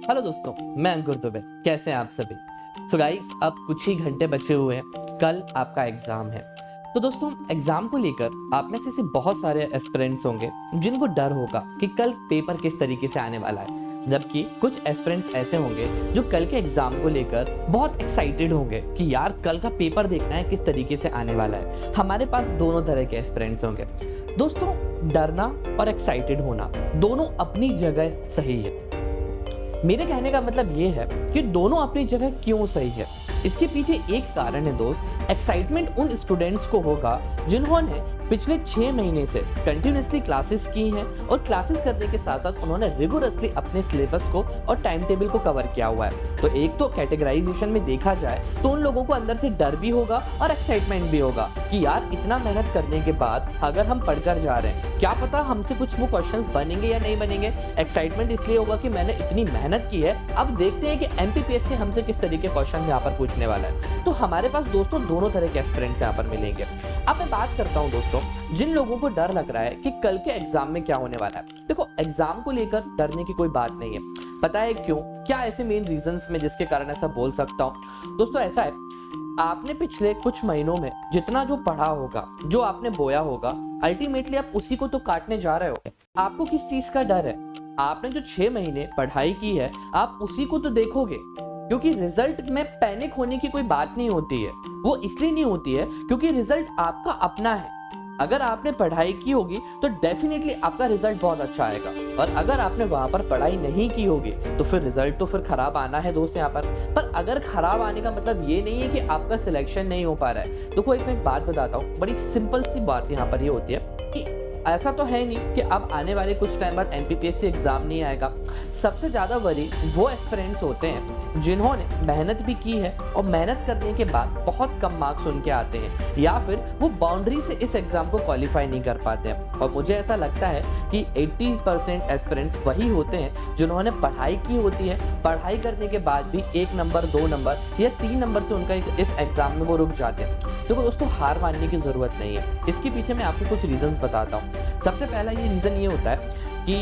Hello दोस्तों, मैं अंकुर दुबे। कैसे हैं आप सभी? सो गाइस, अब कुछ ही घंटे बचे हुए हैं, कल आपका एग्जाम है। तो दोस्तों, एग्जाम को लेकर आप में से ऐसे बहुत सारे एस्पिरेंट्स होंगे जिनको डर होगा कि कल पेपर किस तरीके से आने वाला है, जबकि कुछ एस्पिरेंट्स ऐसे होंगे जो कल के एग्जाम को लेकर बहुत एक्साइटेड होंगे कि यार कल का पेपर देखना है किस तरीके से आने वाला है। हमारे पास दोनों तरह के एस्पिरेंट्स होंगे। दोस्तों, डरना और एक्साइटेड होना दोनों अपनी जगह सही है। मेरे कहने का मतलब ये है कि दोनों अपनी जगह क्यों सही है। इसके पीछे एक कारण है दोस्त। एक्साइटमेंट उन स्टूडेंट्स को होगा जिन्होंने पिछले 6 महीने से कंटिन्यूसली क्लासेस की हैं और क्लासेस करने के साथ साथ उन्होंने रिगोरसली अपने सिलेबस को और टाइम टेबल को कवर किया हुआ है। तो एक तो कैटेगराइजेशन में देखा जाए तो उन लोगों को अंदर से डर भी होगा और एक्साइटमेंट भी होगा कि यार इतना मेहनत करने के बाद अगर हम पढ़कर जा रहे हैं, क्या पता हमसे कुछ वो क्वेश्चंस बनेंगे या नहीं बनेंगे। एक्साइटमेंट इसलिए होगा कि मैंने इतनी मेहनत की है, अब देखते हैं कि एमपीपीएससी हमसे किस तरीके के क्वेश्चन यहाँ पर पूछने वाला है। तो हमारे पास दोस्तों दोनों तरह के एस्पिरेंट्स यहाँ पर मिलेंगे। अब मैं बात करता हूँ दोस्तों, जिन लोगों को डर लग रहा है कि कल के एग्जाम में क्या होने वाला है। देखो, एग्जाम को लेकर डरने की कोई बात नहीं है। पता है क्यों? क्या ऐसे मेन रीजंस में जिसके कारण ऐसा बोल सकता हूँ? दोस्तों, ऐसा है, आपने पिछले कुछ महीनों में जितना जो पढ़ा होगा, जो आपने बोया होगा, अल्टीमेटली आप उसी को तो काटने जा रहे हो। आपको किस चीज का डर है? आपने जो 6 महीने पढ़ाई की है, आप उसी को तो देखोगे, क्योंकि रिजल्ट में पैनिक होने की कोई बात नहीं होती है। वो इसलिए नहीं होती है क्योंकि रिजल्ट आपका अपना है। अगर आपने पढ़ाई की होगी तो डेफिनेटली आपका रिजल्ट बहुत अच्छा आएगा, और अगर आपने वहां पर पढ़ाई नहीं की होगी तो फिर रिजल्ट तो फिर खराब आना है दोस्त यहाँ पर अगर खराब आने का मतलब ये नहीं है कि आपका सिलेक्शन नहीं हो पा रहा है। देखो, मैं एक बात बताता हूँ, बड़ी सिंपल सी बात यहाँ पर ये होती है कि ऐसा तो है नहीं कि अब आने वाले कुछ टाइम बाद एमपीपीएससी एग्जाम नहीं आएगा। सबसे ज्यादा वरी वो एस्पिरेंट्स होते हैं जिन्होंने मेहनत भी की है और मेहनत करने के बाद बहुत कम मार्क्स उनके आते हैं, या फिर वो बाउंड्री से इस एग्जाम को क्वालिफाई नहीं कर पाते हैं। और मुझे ऐसा लगता है कि 80% एस्पिरेंट्स वही होते हैं जिन्होंने पढ़ाई की होती है, पढ़ाई करने के बाद भी 1 नंबर 2 नंबर या 3 नंबर से उनका इस एग्जाम में वो रुक जाते हैं। तो दोस्तों, हार मानने की जरूरत नहीं है। इसके पीछे मैं आपको कुछ रीजंस बताता हूँ। सबसे पहला ये रीजन ये होता है कि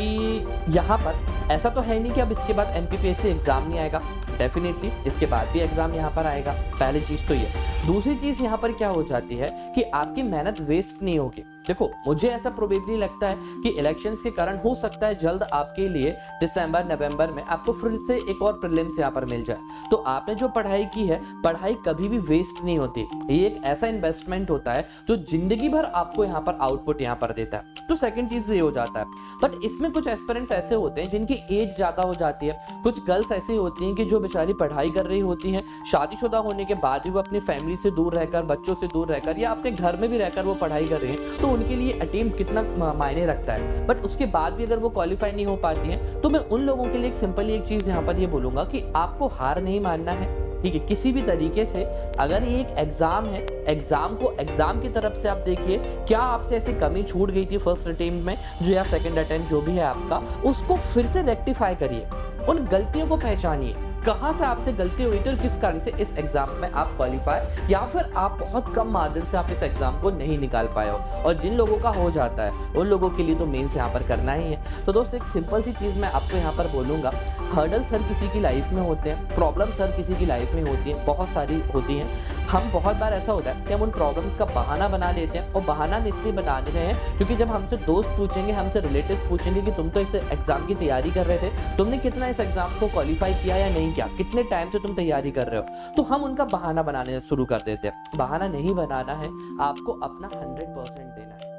यहाँ पर ऐसा तो है नहीं कि अब इसके बाद एमपीपीएससी एग्जाम नहीं आएगा। डेफिनेटली इसके बाद भी एग्जाम यहाँ पर आएगा, पहली चीज तो ये। दूसरी चीज यहाँ पर क्या हो जाती है कि आपकी मेहनत वेस्ट नहीं होगी। देखो, मुझे ऐसा प्रोबेबली लगता है कि इलेक्शंस के कारण हो सकता है जल्द आपके लिए दिसंबर नवंबर में आपको फिर से एक और प्रीलिम्स यहाँ पर मिल जाए। तो आपने जो पढ़ाई की है, पढ़ाई कभी भी वेस्ट नहीं होती। ये एक ऐसा इन्वेस्टमेंट होता है जो जिंदगी भर आपको यहाँ पर आउटपुट यहाँ पर देता है। तो सेकंड चीज ये हो जाता है। बट इसमें कुछ एस्पिरेंट्स ऐसे होते हैं जिनकी एज ज्यादा हो जाती है। कुछ गर्ल्स ऐसी होती हैं कि जो बेचारी पढ़ाई कर रही होती हैं, शादीशुदा होने के बाद भी वो अपनी फैमिली से दूर रहकर, बच्चों से दूर रहकर या अपने घर में भी रहकर वो पढ़ाई कर रही हैं। तो उनके लिए अटेम्प्ट कितना मायने रखता है। बट उसके बाद भी अगर वो क्वालिफाई नहीं हो पाती हैं, तो मैं उन लोगों के लिए एक सिंपल एक चीज यहाँ पर ये बोलूंगा कि आपको हार नहीं मानना है। ठीक है, किसी भी तरीके से अगर ये एक एग्जाम है, एग्जाम को एग्जाम की तरफ से आप देखिए, क्या आपसे ऐसी कमी छूट गई थी फर्स्ट अटेम्प्ट में जो या सेकंड अटेम्प्ट जो भी है आपका, उसको फिर से रेक्टिफाई करिए। उन गलतियों को पहचानिए, कहां से आपसे गलती हुई थी और किस कारण से इस एग्जाम में आप क्वालिफाई या फिर आप बहुत कम मार्जिन से आप इस एग्जाम को नहीं निकाल पाए हो। और जिन लोगों का हो जाता है उन लोगों के लिए तो मेंस यहाँ पर करना ही है। तो दोस्त, एक सिंपल सी चीज मैं आपको यहाँ पर बोलूंगा, हर्डल्स हर किसी की लाइफ में होते हैं, प्रॉब्लम्स हर किसी की लाइफ में होती हैं, बहुत सारी होती हैं। हम बहुत बार ऐसा होता है कि हम उन प्रॉब्लम्स का बहाना बना लेते हैं, और बहाना हम इसलिए बना रहे हैं क्योंकि जब हमसे दोस्त पूछेंगे, हमसे रिलेटिव्स पूछेंगे कि तुम तो इस एग्जाम की तैयारी कर रहे थे, तुमने कितना इस एग्जाम को क्वालिफाई किया या नहीं किया, कितने टाइम से तुम तैयारी कर रहे हो, तो हम उनका बहाना बनाने शुरू कर देते हैं। बहाना नहीं बनाना है, आपको अपना 100% देना है,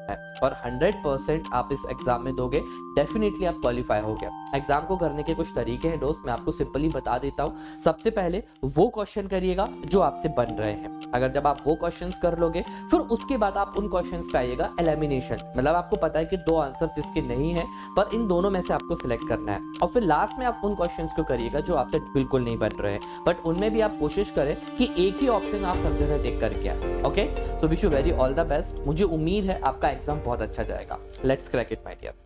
और 100% आप इस एग्जाम में दोगे, डेफिनेटली आप क्वालिफाई हो गया। एग्जाम को करने के कुछ तरीके हैं दोस्त, मैं आपको सिंपली बता देता हूँ। सबसे पहले वो क्वेश्चन करिएगा जो आपसे बन रहे हैं। अगर जब आप वो क्वेश्चंस कर लोगे, फिर उसके बाद आप उन क्वेश्चंस पे आइएगा एलिमिनेशन, मतलब आपको पता है कि 2 आंसर्स इसके नहीं है, पर इन दोनों में से आपको सिलेक्ट करना है। और फिर लास्ट में आप उन क्वेश्चंस को करिएगा जो आपसे बिल्कुल नहीं बन रहे हैं, बट उनमें भी आप कोशिश करें कि एक ही ऑप्शन आप हर जगह टिक करके आए। Okay, so wish you very all the best. मुझे उम्मीद है आपका एग्जाम बहुत अच्छा जाएगा। Let's crack it my dear.